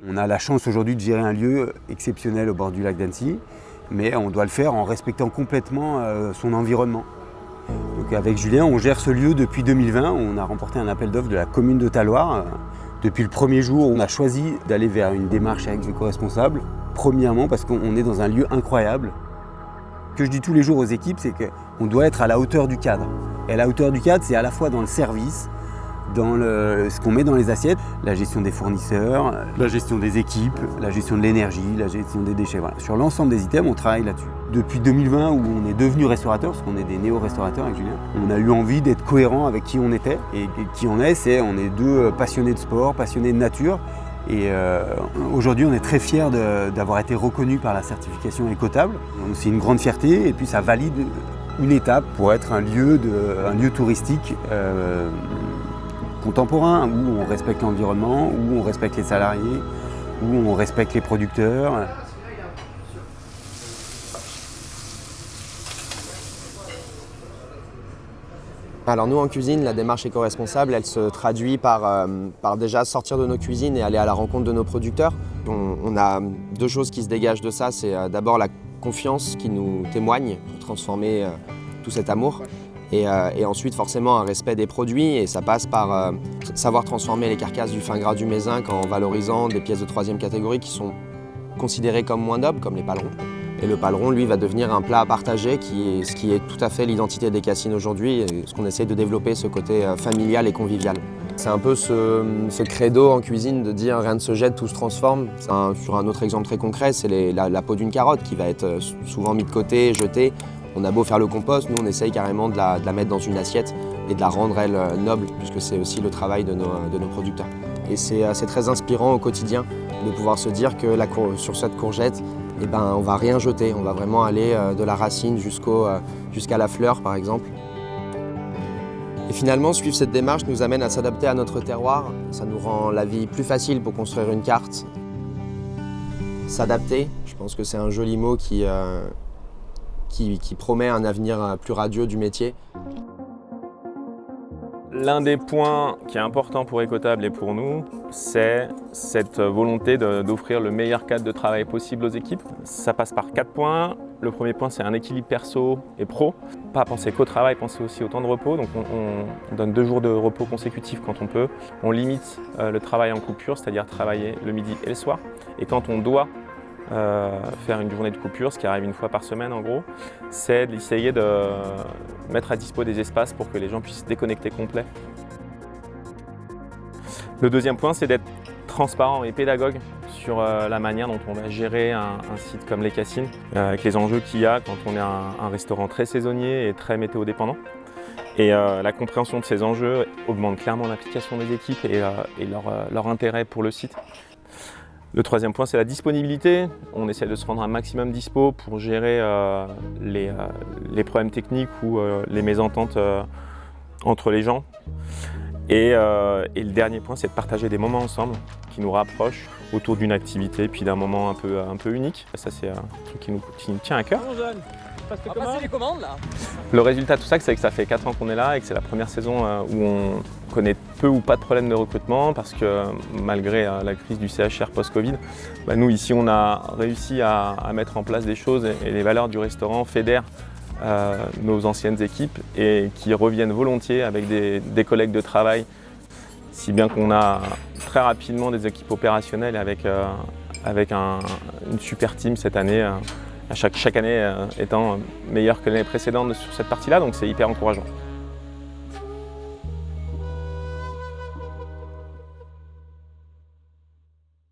On a la chance aujourd'hui de gérer un lieu exceptionnel au bord du lac d'Annecy, mais on doit le faire en respectant complètement son environnement. Donc avec Julien, on gère ce lieu depuis 2020. On a remporté un appel d'offres de la commune de Taloir. Depuis le premier jour, on a choisi d'aller vers une démarche avec l'éco-responsable. Premièrement parce qu'on est dans un lieu incroyable. Ce que je dis tous les jours aux équipes, c'est qu'on doit être à la hauteur du cadre. Et à la hauteur du cadre, c'est à la fois dans le service, dans ce qu'on met dans les assiettes, la gestion des fournisseurs, la gestion des équipes, la gestion de l'énergie, la gestion des déchets. Voilà. Sur l'ensemble des items, on travaille là-dessus. Depuis 2020, où on est devenu restaurateur, parce qu'on est des néo-restaurateurs avec Julien, on a eu envie d'être cohérent avec qui on était. Et qui on est deux passionnés de sport, passionnés de nature. Et aujourd'hui, on est très fiers d'avoir été reconnus par la certification écotable. C'est une grande fierté et puis ça valide une étape pour être un lieu touristique contemporain, où on respecte l'environnement, où on respecte les salariés, où on respecte les producteurs. Alors nous en cuisine, la démarche éco-responsable, elle se traduit par déjà sortir de nos cuisines et aller à la rencontre de nos producteurs. On a deux choses qui se dégagent de ça, c'est d'abord la confiance qui nous témoigne pour transformer tout cet amour. Et ensuite forcément un respect des produits et ça passe par savoir transformer les carcasses du fin gras du mézinc en valorisant des pièces de troisième catégorie qui sont considérées comme moins nobles, comme les paleron. Et le paleron, lui, va devenir un plat à partager, ce qui est tout à fait l'identité des Cassines aujourd'hui, et ce qu'on essaie de développer, ce côté familial et convivial. C'est un peu ce credo en cuisine de dire rien ne se jette, tout se transforme. Sur un autre exemple très concret, c'est la peau d'une carotte qui va être souvent mise de côté, jetée. On a beau faire le compost, nous on essaye carrément de la mettre dans une assiette et de la rendre elle noble, puisque c'est aussi le travail de nos producteurs. Et c'est très inspirant au quotidien de pouvoir se dire que sur cette courgette, eh ben, on ne va rien jeter, on va vraiment aller de la racine jusqu'à la fleur par exemple. Et finalement, suivre cette démarche nous amène à s'adapter à notre terroir, ça nous rend la vie plus facile pour construire une carte. S'adapter, je pense que c'est un joli mot qui promet un avenir plus radieux du métier. L'un des points qui est important pour Écotable et pour nous, c'est cette volonté d'offrir le meilleur cadre de travail possible aux équipes. Ça passe par 4 points. Le premier point, c'est un équilibre perso et pro. Pas penser qu'au travail, penser aussi au temps de repos. Donc on donne 2 jours de repos consécutifs quand on peut. On limite le travail en coupure, c'est-à-dire travailler le midi et le soir. Et quand on doit faire une journée de coupure, ce qui arrive une fois par semaine en gros, c'est d'essayer de mettre à dispo des espaces pour que les gens puissent déconnecter complet. Le deuxième point, c'est d'être transparent et pédagogue sur la manière dont on va gérer un site comme les Cassines, avec les enjeux qu'il y a quand on est un restaurant très saisonnier et très météo-dépendant. Et la compréhension de ces enjeux augmente clairement l'implication des équipes et leur intérêt pour le site. Le troisième point, c'est la disponibilité. On essaie de se rendre un maximum dispo pour gérer les problèmes techniques ou les mésententes entre les gens. Et le dernier point, c'est de partager des moments ensemble qui nous rapprochent autour d'une activité puis d'un moment un peu unique. Ça, c'est un truc qui nous tient à cœur. On va passer les commandes là. Le résultat de tout ça, c'est que ça fait 4 ans qu'on est là et que c'est la première saison où on connaît peu ou pas de problème de recrutement parce que malgré la crise du CHR post-Covid, nous ici on a réussi à mettre en place des choses et les valeurs du restaurant fédèrent nos anciennes équipes et qui reviennent volontiers avec des collègues de travail, si bien qu'on a très rapidement des équipes opérationnelles avec une super team cette année. Chaque année étant meilleure que l'année précédente sur cette partie-là, donc c'est hyper encourageant.